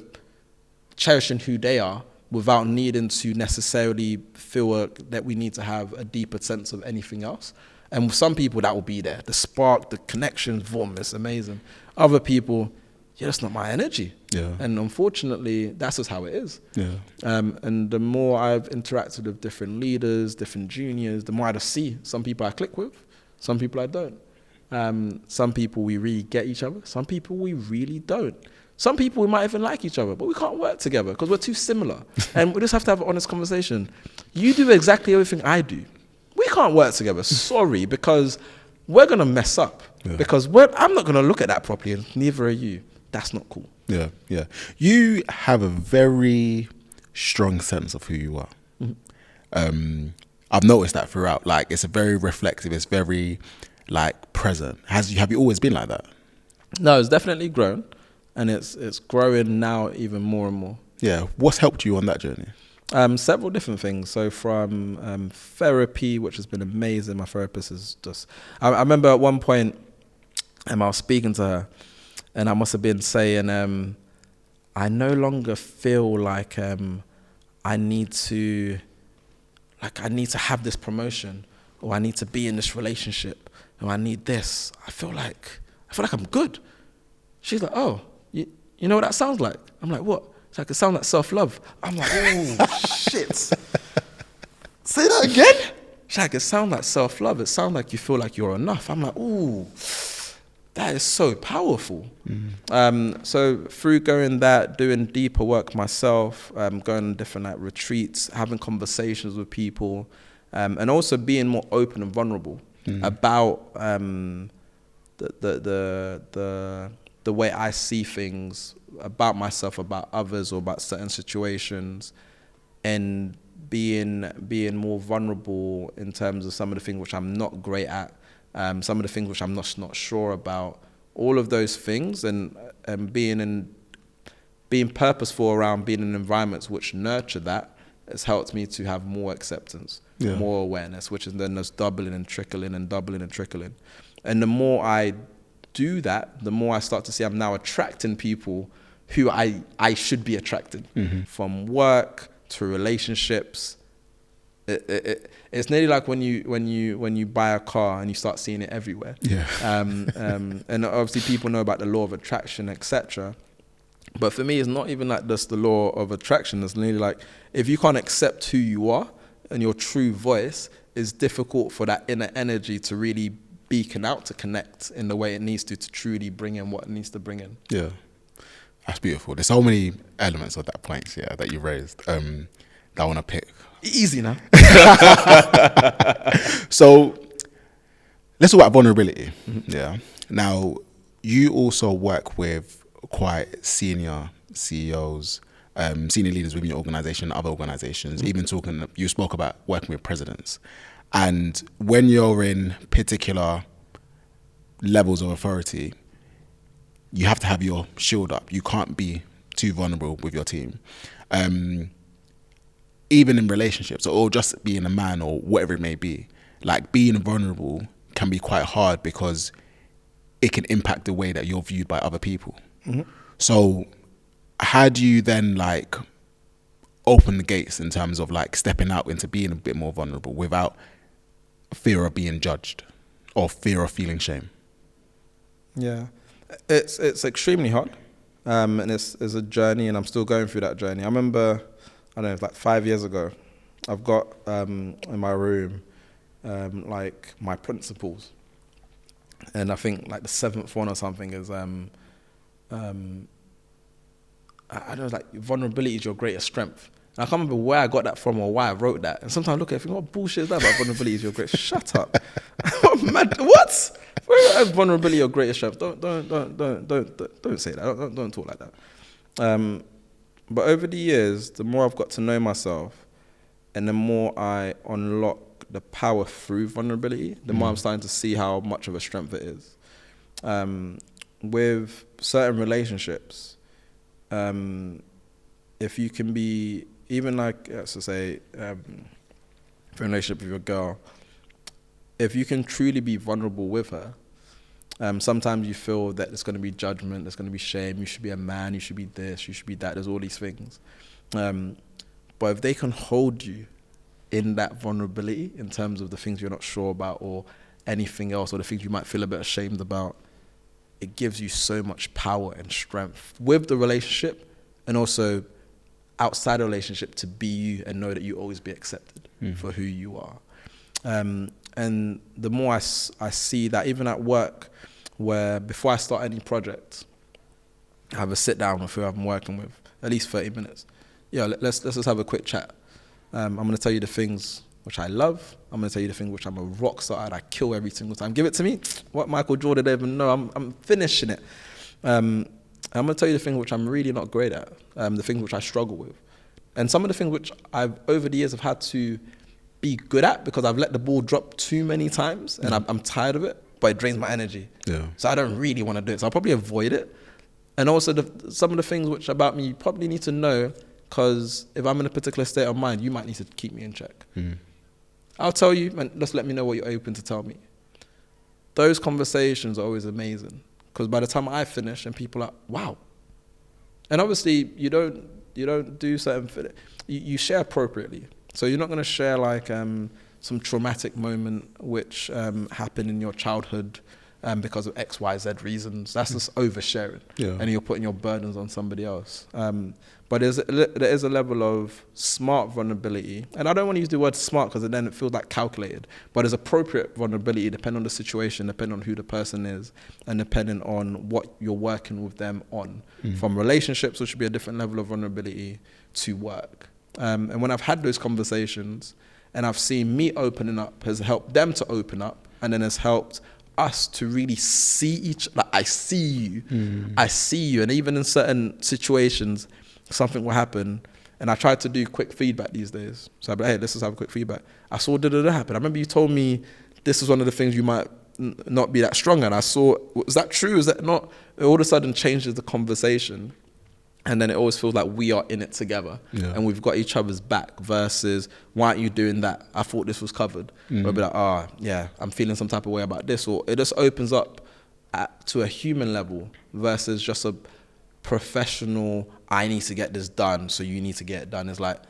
cherishing who they are without needing to necessarily feel that we need to have a deeper sense of anything else. And with some people that will be there, the spark, the connection, boom, it's amazing. Other people, yeah, that's not my energy. And unfortunately, that's just how it is. And the more I've interacted with different leaders, different juniors, the more I just see some people I click with, some people I don't. Some people we really get each other, some people we really don't. Some people we might even like each other, but we can't work together because we're too similar. And we just have to have an honest conversation. You do exactly everything I do. We can't work together, sorry, because we're going to mess up. Because I'm not going to look at that properly, and neither are you. That's not cool. You have a very strong sense of who you are. I've noticed that throughout. Like, it's a very reflective, it's very like present. Have you always been like that? No, it's definitely grown. And it's growing now even more and more. What's helped you on that journey? Several different things. So from therapy, which has been amazing. My therapist is just... I remember at one point, I was speaking to her, and I must have been saying, I no longer feel like I need to have this promotion, or I need to be in this relationship, or I need this. I feel like I'm good. She's like, oh, you know what that sounds like? I'm like, what? It's like, it sounds like self-love. I'm like, oh, shit. Say that again? She's like, it sounds like self-love. It sounds like you feel like you're enough. I'm like, ooh, that is so powerful. So through doing deeper work myself, going on different like retreats, having conversations with people, and also being more open and vulnerable about the way I see things about myself, about others, or about certain situations, and being more vulnerable in terms of some of the things which I'm not great at, some of the things which I'm not sure about, all of those things, and being purposeful around being in environments which nurture that has helped me to have more acceptance, more awareness, which is then just doubling and trickling and doubling and trickling. And the more I do that, the more I start to see I'm now attracting people who I should be attracted, from work to relationships. It's nearly like when you buy a car and you start seeing it everywhere. And obviously people know about the law of attraction, etc. But for me, it's not even like just the law of attraction. It's nearly like if you can't accept who you are and your true voice, it's difficult for that inner energy to really beacon out, to connect in the way it needs to truly bring in what it needs to bring in. That's beautiful. There's so many elements of that point that you raised that I want to pick. Easy now. So let's talk about vulnerability. Now, you also work with quite senior CEOs, senior leaders within your organization, other organizations, even you spoke about working with presidents. And when you're in particular levels of authority, you have to have your shield up. You can't be too vulnerable with your team. Even in relationships, or just being a man or whatever it may be, like being vulnerable can be quite hard because it can impact the way that you're viewed by other people. So how do you then like open the gates in terms of like stepping out into being a bit more vulnerable without fear of being judged or fear of feeling shame? It's extremely hard, and it's a journey, and I'm still going through that journey. I remember, I don't know, it's like 5 years ago, I've got in my room like my principles, and I think like the 7th one or something is I don't know, like vulnerability is your greatest strength. And I can't remember where I got that from or why I wrote that. And sometimes I look at it and think, what bullshit is that about vulnerability is your greatest? Shut up. What? Where is vulnerability your greatest strength? Don't say that. Don't talk like that. But over the years, the more I've got to know myself, and the more I unlock the power through vulnerability, the more I'm starting to see how much of a strength it is. With certain relationships, if you can be, even like, let's just say, for a relationship with your girl, if you can truly be vulnerable with her, sometimes you feel that there's going to be judgment, there's going to be shame, you should be a man, you should be this, you should be that, there's all these things. But if they can hold you in that vulnerability in terms of the things you're not sure about or anything else, or the things you might feel a bit ashamed about, it gives you so much power and strength with the relationship, and also outside the relationship to be you and know that you always be accepted for who you are. And the more I see that, even at work, where before I start any project, I have a sit down with who I'm working with, at least 30 minutes. Yeah, let's just have a quick chat. I'm going to tell you the things which I love. I'm going to tell you the things which I'm a rock star and I kill every single time. Give it to me. What Michael Jordan didn't even know, I'm finishing it. I'm going to tell you the things which I'm really not great at, the things which I struggle with. And some of the things which I've, over the years, have had to be good at because I've let the ball drop too many times and I'm tired of it, but it drains my energy. Yeah. So I don't really want to do it. So I'll probably avoid it. And also some of the things which about me you probably need to know, because if I'm in a particular state of mind, you might need to keep me in check. I'll tell you, and just let me know what you're open to tell me. Those conversations are always amazing, because by the time I finish and people are like, wow. And obviously you don't do certain, you share appropriately. So you're not going to share like some traumatic moment which happened in your childhood because of X, Y, Z reasons. That's just oversharing. Yeah. And you're putting your burdens on somebody else. But there is a level of smart vulnerability. And I don't want to use the word smart because then it feels like calculated. But there's appropriate vulnerability depending on the situation, depending on who the person is, and depending on what you're working with them on. From relationships, which should be a different level of vulnerability, to work. And when I've had those conversations and I've seen me opening up has helped them to open up, and then has helped us to really see like I see you. And even in certain situations, something will happen, and I try to do quick feedback these days. So I'll be like, hey, let's just have a quick feedback. I saw da-da-da happen. I remember you told me this is one of the things you might not be that strong at. I saw, was that true? Is that not? It all of a sudden changes the conversation. And then it always feels like we are in it together, and we've got each other's back versus, why aren't you doing that? I thought this was covered. We'll be like, yeah, I'm feeling some type of way about this. Or it just opens up to a human level versus just a professional, I need to get this done, so you need to get it done. It's like,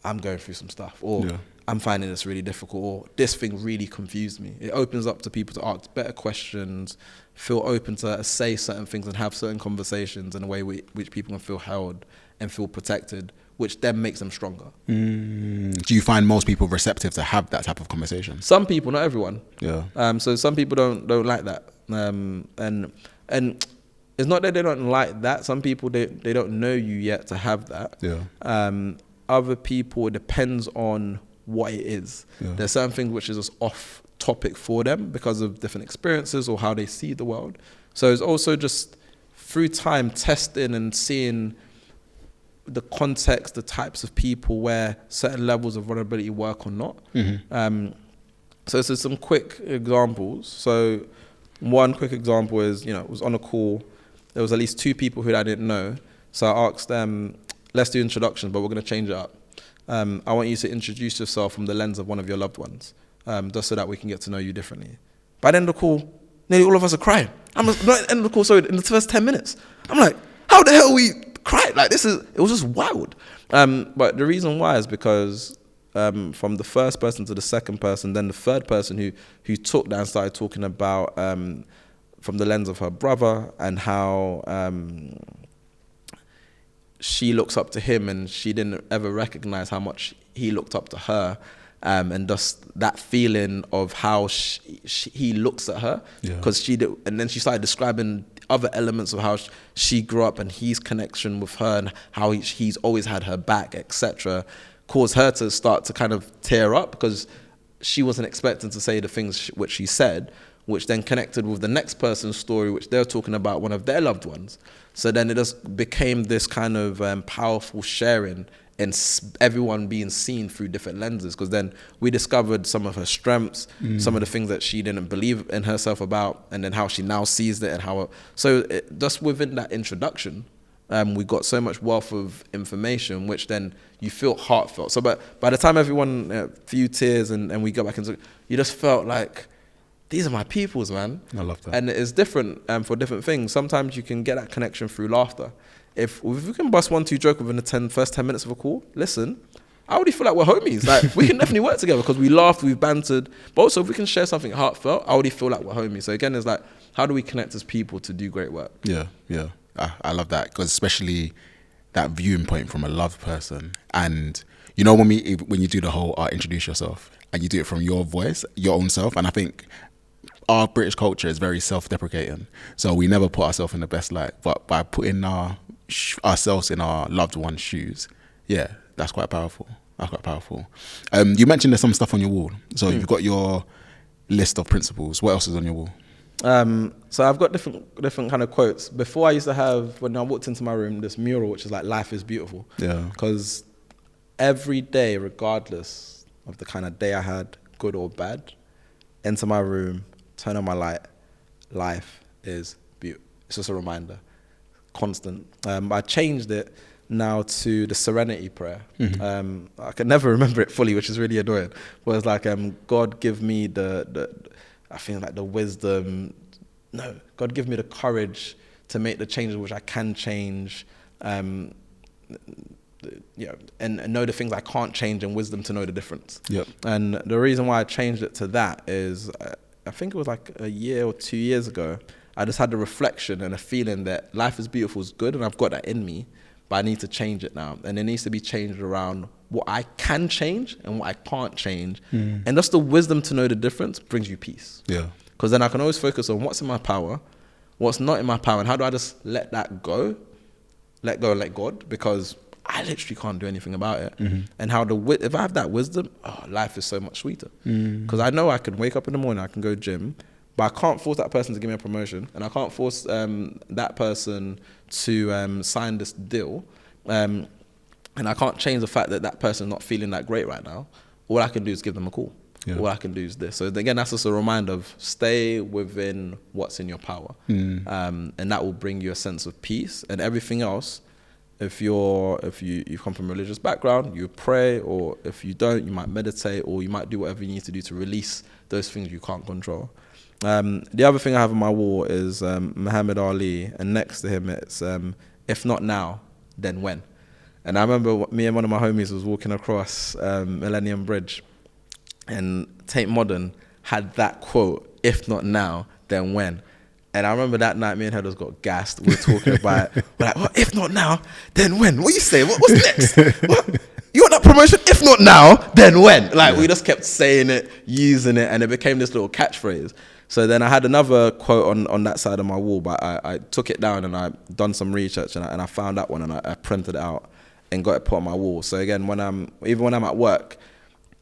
I'm going through some stuff, or I'm finding this really difficult, or this thing really confused me. It opens up to people to ask better questions, feel open to say certain things and have certain conversations in a way which people can feel held and feel protected, which then makes them stronger. Do you find most people receptive to have that type of conversation? Some people, not everyone. Yeah. So some people don't like that. And it's not that they don't like that. Some people, they don't know you yet to have that. Yeah. Other people, it depends on what it is. There's certain things which is just off topic for them because of different experiences or how they see the world. So it's also just through time testing and seeing the context, the types of people where certain levels of vulnerability work or not. So some quick examples. So one quick example is, it was on a call, there was at least 2 people who I didn't know. So I asked them, let's do introductions, but we're going to change it up. I want you to introduce yourself from the lens of one of your loved ones, just so that we can get to know you differently. By the end of the call, nearly all of us are crying. Not at the end of the call, sorry, in the first 10 minutes. I'm like, how the hell we cried? Like, it was just wild. But the reason why is because from the first person to the second person, then the third person who took that and started talking about from the lens of her brother and how she looks up to him, and she didn't ever recognize how much he looked up to her, and just that feeling of how he looks at her, because and then she started describing other elements of how she grew up and his connection with her and how he's always had her back, etc., caused her to start to kind of tear up because she wasn't expecting to say the things which she said, which then connected with the next person's story, which they're talking about one of their loved ones. So then it just became this kind of powerful sharing and everyone being seen through different lenses, because then we discovered some of her strengths, some of the things that she didn't believe in herself about, and then how she now sees it and how. Just within that introduction, we got so much wealth of information, which then you feel heartfelt. So, but by the time everyone, a few tears, and we go back into, you just felt like, these are my peoples, man. I love that. And it's different for different things. Sometimes you can get that connection through laughter. If we can bust 1-2 joke within the first 10 minutes of a call, listen, I already feel like we're homies. Like, we can definitely work together because we laughed, we've bantered. But also, if we can share something heartfelt, I already feel like we're homies. So again, it's like, how do we connect as people to do great work? Yeah. I love that, because especially that viewing point from a loved person. And you know, when you do the whole introduce yourself, and you do it from your voice, your own self, and I think our British culture is very self-deprecating. So we never put ourselves in the best light. But by putting ourselves in our loved one's shoes, yeah, that's quite powerful. You mentioned there's some stuff on your wall. So you've got your list of principles. What else is on your wall? So I've got different kind of quotes. Before, I used to have, when I walked into my room, this mural, which is like, life is beautiful. Yeah. Because every day, regardless of the kind of day I had, good or bad, enter my room, turn on my light, life is beautiful. It's just a reminder. Constant. I changed it now to the serenity prayer. I can never remember it fully, which is really annoying. But it's like, God give me I feel like the wisdom. No, God give me the courage to make the changes which I can change. And know the things I can't change, and wisdom to know the difference. Yep. And the reason why I changed it to that is, I think it was like a year or 2 years ago, I just had the reflection and a feeling that life is beautiful is good, and I've got that in me, but I need to change it now. And it needs to be changed around what I can change and what I can't change. And just the wisdom to know the difference brings you peace. Yeah. Because then I can always focus on what's in my power, what's not in my power, and how do I just let that go, let go and let God, because I literally can't do anything about it. And how if I have that wisdom, life is so much sweeter. Because I know I can wake up in the morning, I can go gym, but I can't force that person to give me a promotion, and I can't force that person to sign this deal, and I can't change the fact that that person's not feeling that great right now. All I can do is give them a call. Yeah. All I can do is this. So again, that's just a reminder of stay within what's in your power, and that will bring you a sense of peace. And everything else, if you come from a religious background, you pray, or if you don't, you might meditate, or you might do whatever you need to do to release those things you can't control. The other thing I have on my wall is Muhammad Ali, and next to him it's if not now, then when. And I remember me and one of my homies was walking across Millennium Bridge, and Tate Modern had that quote, if not now, then when. And I remember that night, me and Hedders got gassed. We were talking about, we're like, well, if not now, then when? What you say? What's next? What? You want that promotion? If not now, then when? Like, we just kept saying it, using it, and it became this little catchphrase. So then I had another quote on that side of my wall, but I took it down and I done some research, and I found that one, and I printed it out and got it put on my wall. So again, even when I'm at work,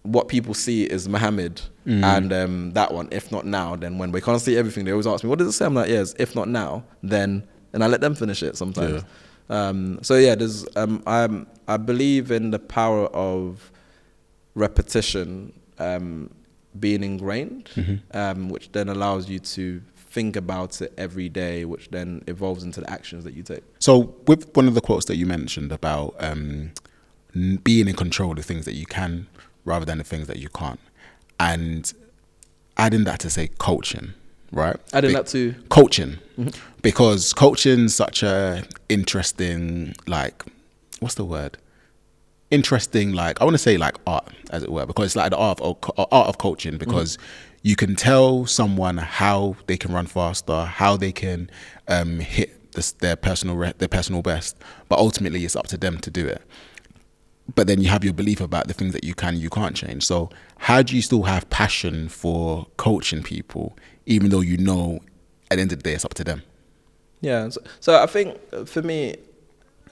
what people see is Muhammad and that one, if not now, then when. They can't see everything. They always ask me, what does it say? I'm like, yes, if not now, then, and I let them finish it sometimes. Yeah. There's I believe in the power of repetition being ingrained, which then allows you to think about it every day, which then evolves into the actions that you take. So with one of the quotes that you mentioned about being in control of the things that you can rather than the things that you can't, and adding that to say coaching, right? Adding that to coaching, because coaching's such a interesting, like, what's the word? Interesting, like, I want to say like art, as it were, because it's like the art of coaching, because you can tell someone how they can run faster, how they can hit their personal best, but ultimately it's up to them to do it. But then you have your belief about the things that you can and you can't change. So how do you still have passion for coaching people, even though you know at the end of the day it's up to them? Yeah. So I think for me,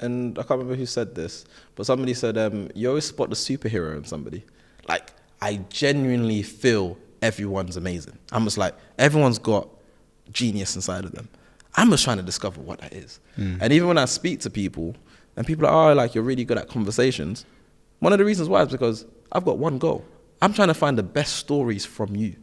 and I can't remember who said this, but somebody said, you always spot the superhero in somebody. Like, I genuinely feel everyone's amazing. I'm just like, everyone's got genius inside of them. I'm just trying to discover what that is. And even when I speak to people, and people are like, oh, like, you're really good at conversations. One of the reasons why is because I've got one goal. I'm trying to find the best stories from you.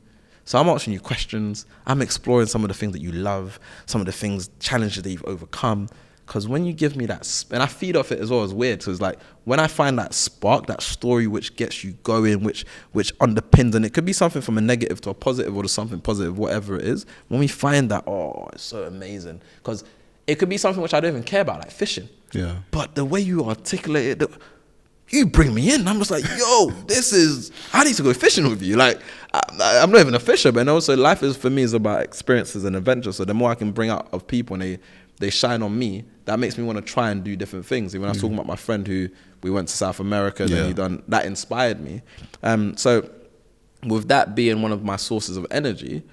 So I'm asking you questions. I'm exploring some of the things that you love, some of the things, challenges that you've overcome. Because when you give me that, and I feed off it as well, it's weird. So it's like, when I find that spark, that story which gets you going, which underpins, and it could be something from a negative to a positive or to something positive, whatever it is. When we find that, oh, it's so amazing. Because it could be something which I don't even care about, like fishing. Yeah. But the way you articulate it, you bring me in. I'm just like, yo, I need to go fishing with you. Like, I'm not even a fisher, but also life is, for me, is about experiences and adventures. So the more I can bring out of people and they shine on me, that makes me want to try and do different things. When I was talking about my friend who we went to South America, then he done, that inspired me. So with that being one of my sources of energy,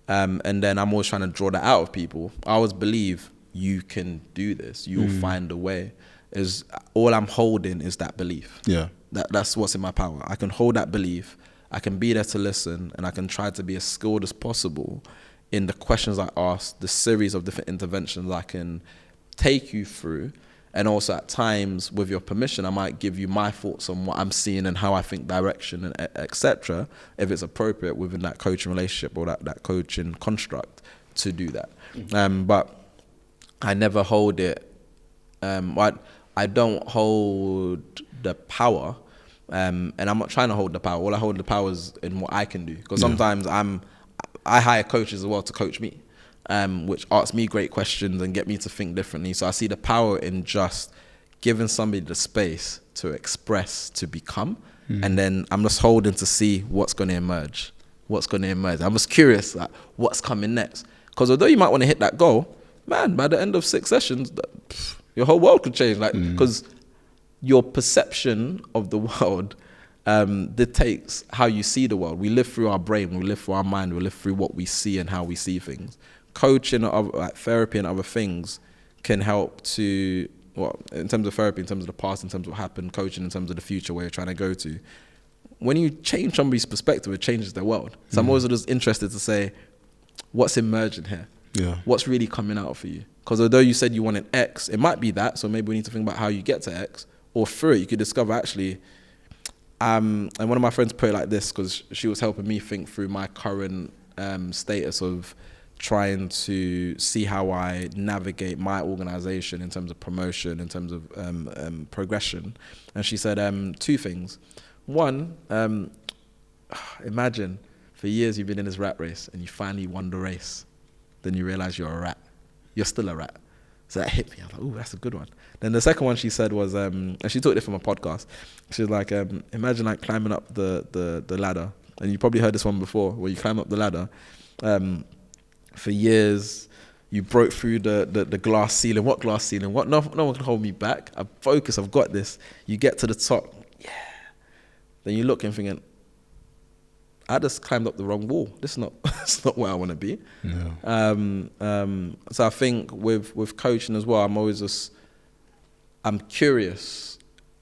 and then I'm always trying to draw that out of people, I always believe you can do this. You'll find a way. Is all I'm holding is that belief. Yeah. That's what's in my power. I can hold that belief. I can be there to listen, and I can try to be as skilled as possible in the questions I ask, the series of different interventions I can take you through. And also at times, with your permission, I might give you my thoughts on what I'm seeing and how I think direction and etc. if it's appropriate within that coaching relationship or that coaching construct to do that. But I never hold it. I don't hold the power, and I'm not trying to hold the power. All I hold the power is in what I can do. Because sometimes I hire coaches as well to coach me, which ask me great questions and get me to think differently. So I see the power in just giving somebody the space to express, to become, and then I'm just holding to see what's going to emerge. I'm just curious, like, what's coming next. Because although you might want to hit that goal, man, by the end of 6 sessions, your whole world could change. Like, because your perception of the world dictates how you see the world. We live through our brain, we live through our mind, we live through what we see and how we see things. Coaching, like therapy and other things can help to, well, in terms of therapy, in terms of the past, in terms of what happened, coaching in terms of the future, where you're trying to go to. When you change somebody's perspective, it changes their world. So I'm always just interested to say, what's emerging here? Yeah. What's really coming out for you? Because although you said you wanted X, it might be that. So maybe we need to think about how you get to X. Or through it, you could discover actually, and one of my friends put it like this, because she was helping me think through my current status of trying to see how I navigate my organization in terms of promotion, in terms of progression. And she said 2 things. One, imagine for years you've been in this rat race and you finally won the race. Then you realize you're a rat. You're still a rat. So that hit me. I was like, ooh, that's a good one. Then the second one she said was, and she took it from a podcast. She was like, imagine like climbing up the ladder. And you probably heard this one before, where you climb up the ladder. For years, you broke through the glass ceiling. What glass ceiling? What? No one can hold me back. I focus. I've got this. You get to the top. Yeah. Then you look and thinking, I just climbed up the wrong wall. This is not, it's not where I want to be. No. So I think with coaching as well, I'm curious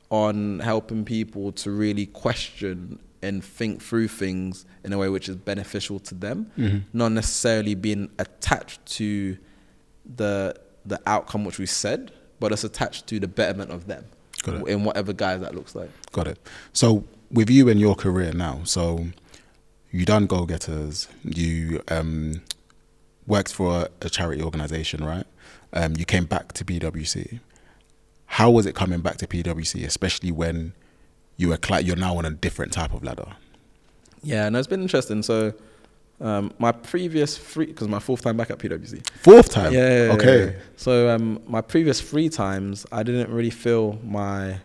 on helping people to really question and think through things in a way which is beneficial to them, not necessarily being attached to the outcome which we said, but it's attached to the betterment of them in whatever guise that looks like. Got it. So with you and your career now, so you done Go Getters, you worked for a charity organisation, right? You came back to PwC. How was it coming back to PwC, especially when you're now on a different type of ladder? Yeah, no, it's been interesting. So my previous because my 4th time back at PwC. 4th time? Yeah. Okay. So my previous 3 times, I didn't really feel my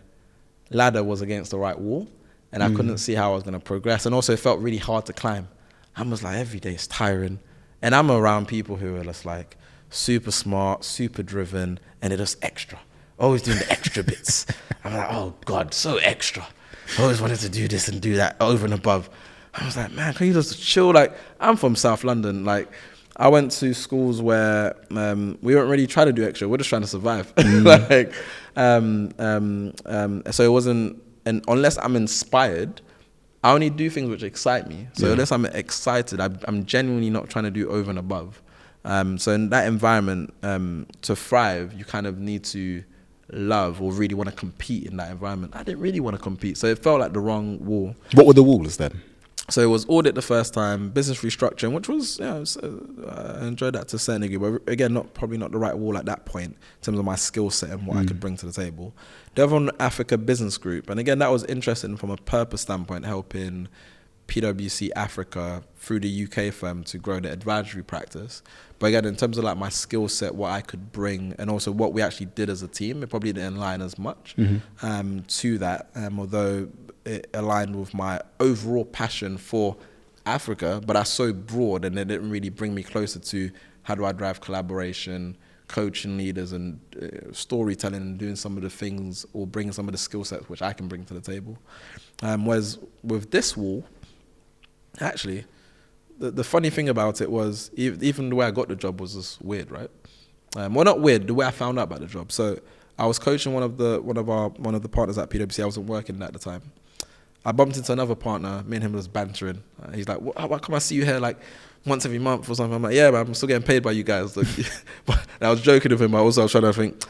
ladder was against the right wall. And I couldn't see how I was going to progress. And also it felt really hard to climb. I was like, every day it's tiring. And I'm around people who are just like super smart, super driven, and they're just extra. Always doing the extra bits. I'm like, oh God, so extra. Always wanted to do this and do that over and above. I was like, man, can you just chill? Like, I'm from South London. Like, I went to schools where we weren't really trying to do extra. We're just trying to survive. Like, so it wasn't, and unless I'm inspired, I only do things which excite me. So unless I'm excited, I'm genuinely not trying to do over and above. So in that environment, to thrive, you kind of need to love or really want to compete in that environment. I didn't really want to compete, so it felt like the wrong wall. What were the walls then? So it was audit the first time, business restructuring, which was, I enjoyed that to a certain degree, but again, probably not the right wall at that point in terms of my skill set and what I could bring to the table. The other one, Africa Business Group, and again, that was interesting from a purpose standpoint, helping PwC Africa through the UK firm to grow the advisory practice. But again, in terms of like my skill set, what I could bring, and also what we actually did as a team, it probably didn't align as much to that, although it aligned with my overall passion for Africa, but that's so broad and it didn't really bring me closer to how do I drive collaboration, coaching leaders and storytelling and doing some of the things or bringing some of the skill sets which I can bring to the table. Whereas with this wall, actually, the funny thing about it was even the way I got the job was just weird, right? Well, not weird, the way I found out about the job. So I was coaching one of the partners at PwC. I wasn't working at the time. I bumped into another partner. Me and him was bantering. He's like, "Why come I see you here like once every month or something?" I'm like, "Yeah, man, I'm still getting paid by you guys." Like, but I was joking with him. I was trying to think,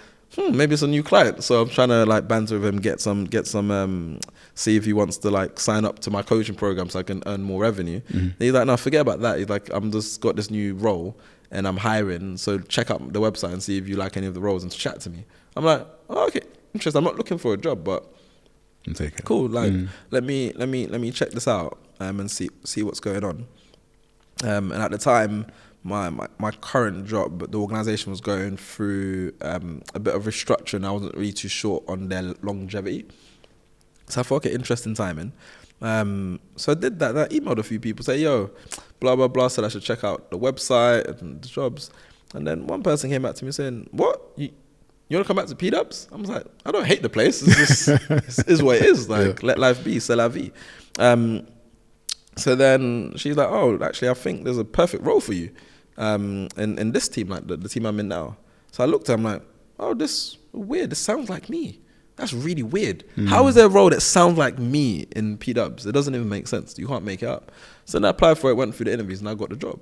maybe it's a new client. So I'm trying to like banter with him, get some, see if he wants to like sign up to my coaching program so I can earn more revenue. And he's like, "No, forget about that." He's like, "I'm just got this new role and I'm hiring. So check out the website and see if you like any of the roles and chat to me." I'm like, "Oh, okay, interesting. I'm not looking for a job, but take it. Cool. Like, let me check this out and see what's going on." And at the time, my current job, but the organization was going through a bit of restructuring. I wasn't really too sure on their longevity, so I thought, okay, interesting timing. So I did that. I emailed a few people, say, "Yo, blah blah blah," said I should check out the website and the jobs. And then one person came back to me saying, "What? You want to come back to P-Dubs?" I was like, "I don't hate the place. It's just, it is what it is. Like, let life be, c'est la vie." So then she's like, "Oh, actually, I think there's a perfect role for you in this team, like the team I'm in now." So I looked at him like, "Oh, this weird. This sounds like me. That's really weird. How is there a role that sounds like me in P-Dubs? It doesn't even make sense. You can't make it up." So then I applied for it, went through the interviews, and I got the job.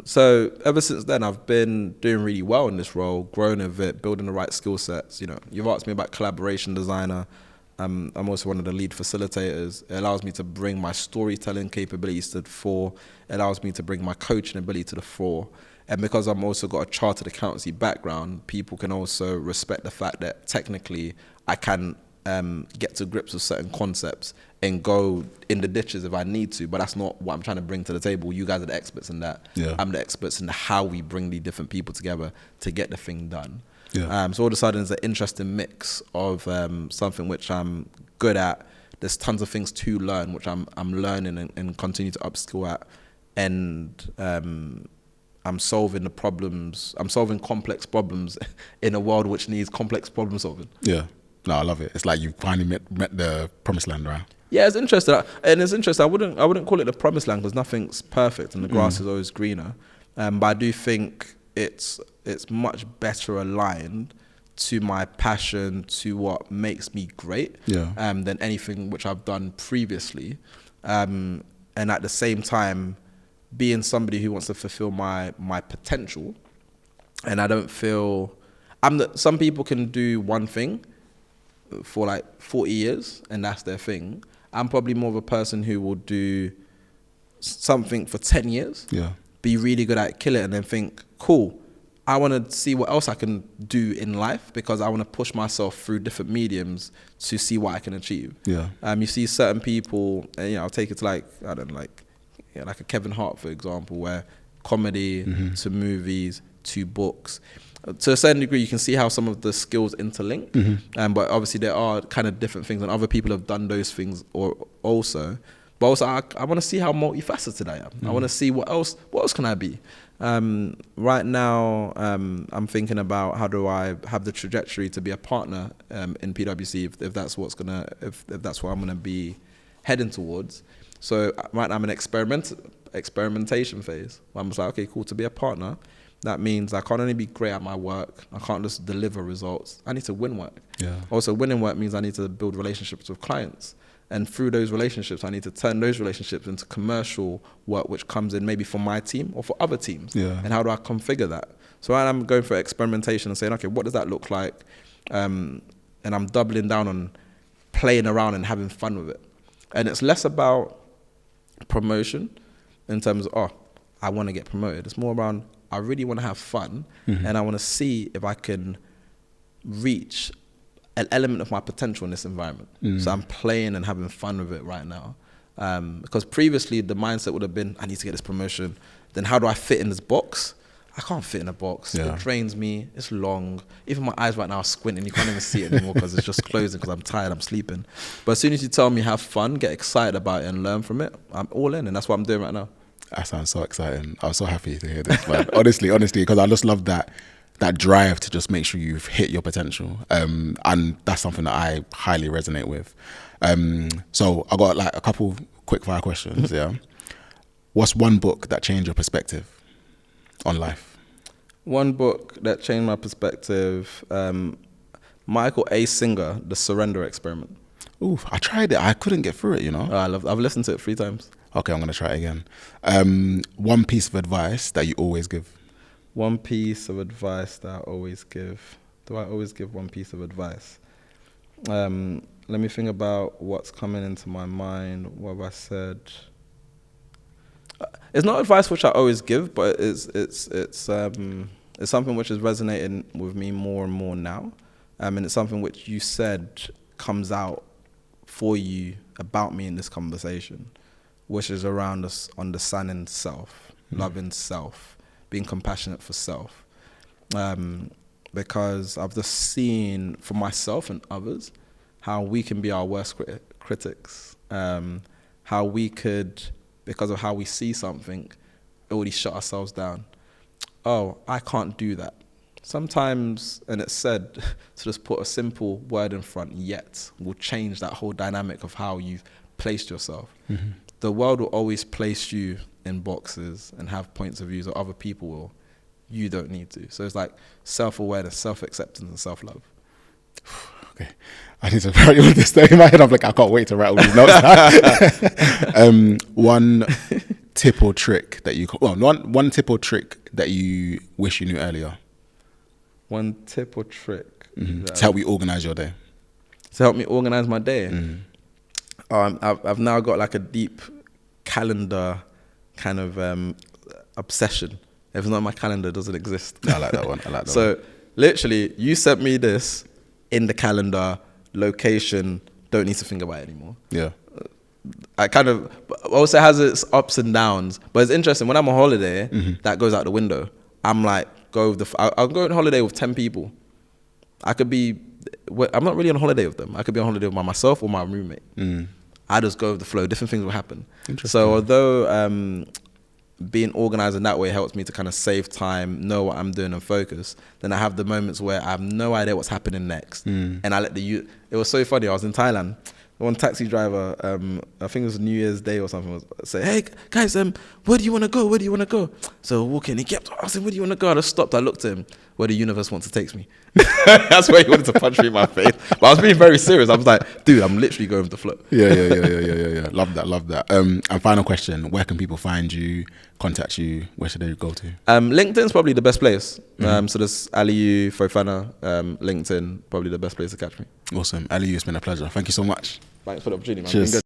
So ever since then, I've been doing really well in this role, growing with it, building the right skill sets. You know, you've asked me about collaboration designer. I'm also one of the lead facilitators. It allows me to bring my storytelling capabilities to the fore. It allows me to bring my coaching ability to the fore. And because I'm also got a chartered accountancy background, people can also respect the fact that technically I can get to grips with certain concepts and go in the ditches if I need to, but that's not what I'm trying to bring to the table. You guys are the experts in that. Yeah. I'm the experts in how we bring the different people together to get the thing done. Yeah. So all of a sudden it's an interesting mix of something which I'm good at. There's tons of things to learn, which I'm learning and continue to upskill at. And I'm solving the problems. I'm solving complex problems in a world which needs complex problem solving. Yeah. No, I love it. It's like you finally met the promised land, right? Yeah, it's interesting. And it's interesting. I wouldn't call it the promised land because nothing's perfect and the grass is always greener. But I do think it's much better aligned to my passion, to what makes me great, than anything which I've done previously. And at the same time, being somebody who wants to fulfill my potential, and I don't feel some people can do one thing for like 40 years and that's their thing. I'm probably more of a person who will do something for 10 years, be really good at it, kill it, and then think, cool, I want to see what else I can do in life because I want to push myself through different mediums to see what I can achieve. You see certain people, and I'll take it to like a Kevin Hart, for example, where comedy to movies to books, to a certain degree, you can see how some of the skills interlink. But obviously there are kind of different things, and other people have done those things also. But also, I want to see how multifaceted I am. I want to see what else can I be. Right now, I'm thinking about how do I have the trajectory to be a partner in PwC if that's if that's what I'm gonna be heading towards. So right now I'm an experimental experimentation phase. Where I'm just like, okay, cool, to be a partner, that means I can't only be great at my work. I can't just deliver results. I need to win work. Yeah. Also, winning work means I need to build relationships with clients. And through those relationships, I need to turn those relationships into commercial work, which comes in maybe for my team or for other teams. Yeah. And how do I configure that? So I'm going for experimentation and saying, okay, what does that look like? And I'm doubling down on playing around and having fun with it. And it's less about promotion in terms of, oh, I want to get promoted. It's more around, I really want to have fun, and I want to see if I can reach an element of my potential in this environment. So I'm playing and having fun with it right now. Because previously the mindset would have been, I need to get this promotion. Then how do I fit in this box? I can't fit in a box. Yeah. It drains me. It's long. Even my eyes right now are squinting. You can't even see it anymore because it's just closing because I'm tired. I'm sleeping. But as soon as you tell me have fun, get excited about it and learn from it, I'm all in. And that's what I'm doing right now. That sounds so exciting. I'm so happy to hear this, man. honestly, because I just love that drive to just make sure you've hit your potential. And that's something that I highly resonate with. So I got like a couple quick fire questions. Yeah. What's one book that changed your perspective on life? One book that changed my perspective, Michael A. Singer, The Surrender Experiment. Ooh, I tried it. I couldn't get through it, you know. I've listened to it 3 times. Okay, I'm going to try it again. One piece of advice that you always give. One piece of advice that I always give. Do I always give one piece of advice? Let me think about what's coming into my mind. What have I said? It's not advice which I always give, but it's something which is resonating with me more and more now. And it's something which you said comes out for you about me in this conversation, which is around us understanding self, loving self, being compassionate for self. Because I've just seen for myself and others how we can be our worst critics, how we could, because of how we see something, already shut ourselves down. Oh, I can't do that. Sometimes, and it's said, to just put a simple word in front, yet, will change that whole dynamic of how you've placed yourself. The world will always place you in boxes and have points of views, or other people will. You don't need to. So it's like self-awareness, self-acceptance, and self-love. Okay, I need to write all this down in my head. I'm like, I can't wait to write all these notes down. One tip or trick that one tip or trick that you wish you knew earlier. One tip or trick To help you organize your day. To help me organize my day. I've now got like a deep calendar kind of obsession. If it's not my calendar, it doesn't exist. I like that one. So literally, you sent me this in the calendar, location, don't need to think about it anymore. Yeah. I kind of also has its ups and downs, but it's interesting. When I'm on holiday, that goes out the window. I'm like, I'll go on holiday with 10 people. I'm not really on holiday with them. I could be on holiday with myself or my roommate. I just go with the flow. Different things will happen. So although being organized in that way helps me to kind of save time, know what I'm doing and focus, then I have the moments where I have no idea what's happening next. And I let it was so funny. I was in Thailand. One taxi driver, I think it was New Year's Day or something, was say, "Hey guys, where do you want to go? Where do you want to go?" So walking, he kept asking, "Where do you want to go?" I just stopped. I looked at him. Where the universe wants to take me. That's where he wanted to punch me in my face. But I was being very serious. I was like, "Dude, I'm literally going with the flow." Yeah. Love that. And final question: where can people find you, contact you? Where should they go to? LinkedIn's probably the best place. So there's Alieu Fofanah, LinkedIn, probably the best place to catch me. Awesome, Alieu, it's been a pleasure. Thank you so much. Thanks for the opportunity, man. Cheers.